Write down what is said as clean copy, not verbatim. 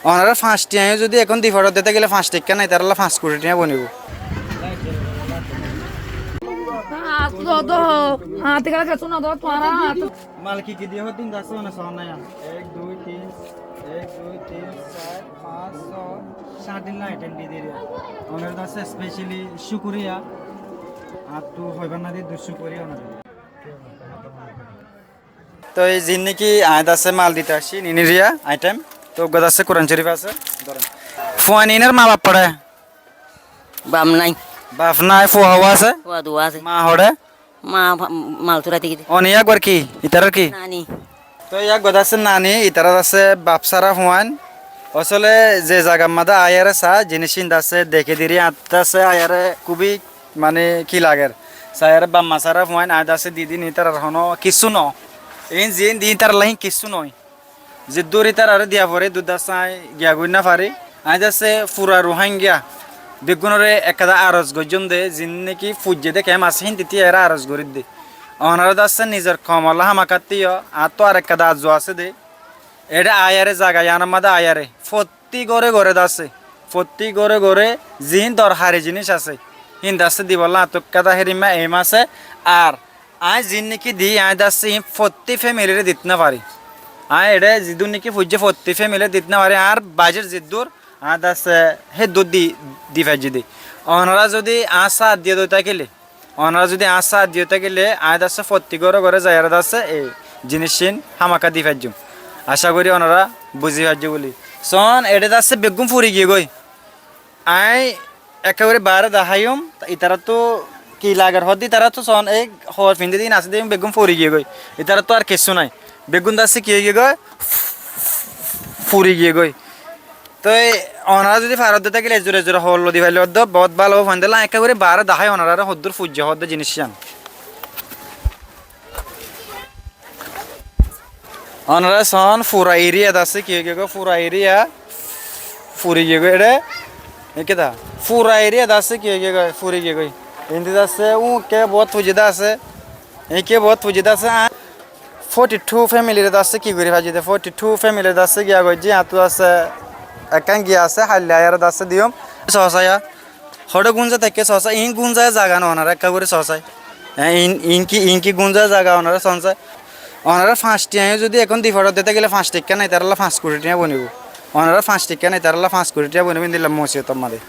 ওনারা 5টি আয় যদি এখন দি ফটো দিতে গেলে 5 টাকা নাই তারা 5 কোটি টাকা বনিব মাল কি দিয়ে হদিন দাস না সোনায় 1 2 3 1 2 3 4 5 6 7 দিন আইটেম দি দিয়ে ওনার দাসে স্পেশালি শুকরিয়া আর তো হইবার না দি শুকরিয়া ওনার তো এই জিন নাকি আয়াত আছে মাল দিতে আসি নিনিরিয়া আইটেম তো গদ আছে কোরআন শরীফ আছে ধরেন ফুয়ানিনের মা বাপ পড়ে বাম নাই বাপ নাই ফুয়া হওয়া আছে ওয়া দুয়া আছে মা হড়ে মা মাল তুরা থেকে অনিয়া গর কি ইতার কি নানি তো ইয়া গদ আছে নানি ইতার আছে বাপ সারা ফুয়ান আসলে যে জায়গা মাদা আয়ারে সা জিনিসিন আছে দেখে দিরি আত্মা আছে আয়ারে খুবই মানে কি লাগের সায়ারে বাম্মা সারা ফুয়ান আয়াত আছে দিদি নিতার হনো কিছু ন এই জিন দিন তার লাহি কিছু নয় যে দূরে তার আর দিয়া পরে দুধা চাই গিয়া গই না পারি আজ আছে ফুরা রুহাইন গিয়া বেগুনরে একাদা আরজ গজম দে জিন নাকি ফুজে দেখে মাছ হিন তিতি এরা আরজ গরি দে অনারদ আছে নিজের কমলা হামাকাতিও আর তো আর একাদা আজ আছে দে এটা আয়ারে জায়গা ইয়ানার মাদা আয়ারে ফত্তি গড়ে গড়ে দাসে ফত্তি গড়ে গড়ে জিন দরকারি জিনিস আছে হিন্দ আছে দিবলা আতকাদা হেরিমা এম আছে আর আয় জিন নাকি দি আয় দাসে ফত্তি ফ্যামিলিরে দিত না পারি আয় এটা জিদুর নাকি ফুজে ফত্তি ফ্যামিলি দিত না পারি আর বাজের জিদ্দুর আয় দাসে হে দুধ দি ফাইজি দি ওনারা যদি আশা দিয়ে দইতা গেলে ওনারা যদি আশা দিয়ে গেলে আয় দাসে ফত্তি গড়ে গড়ে যাইরা দাসে এই জিনিসিন হামাকা দি ফাইজুম আশা করি ওনারা বুঝি ফাইজি বলি সন এটা দাসে বেগুম ফুরি গিয়ে গই আয় একেবারে বারে দাহাইম ইতারা তো কি লাগার হদি তারা তো সন এই হর ফিন্দে দিন আসে দিন বেগুম ফুরি গিয়ে গই ইতারা তো আর কিছু নাই বেগুন দাসে কি গিয়ে গই ফুরি গিয়ে গই তো ওনারা যদি ফারত দিতে গেলে জোরে জোরে হল দি ভাইলে হদ বহুত ভালো ফোন দিলাম একেবারে বারে দাহাই ওনারা হদ্দুর ফুজ্জা হদ জিনিস জান ওনারা সন ফুরা এরিয়া দাসে কি গিয়ে গো ফুরা এরিয়া ফুরি গিয়ে গই এটা কেদা ফুরা এরিয়া দাসে কি গিয়ে গই ফুরি গিয়ে গই हिंदी से वो के बहुत फुजिदा से के बहुत फुजिदा से 42 फैमिली से की करी भाजी 42 फैमिली से गया गई जी हाथ से एकां गया से हाल्यार से दियम सहसाया हड़े गुंजा थे सहसा इन गुंजा जगह ना ओनारा एका करे सहसाय इनकी गुंजा जगह ओनारा संसाय ओनारा 5টি আয় যদি এখন দি ফটো দিতে গেলে 5 টাকা নাই তারা 5 কোটি টাকা বনিব ওনারা 5 টাকা নাই তারা 5 কোটি টাকা বনিব দিলাম মসিয়ত আমাদের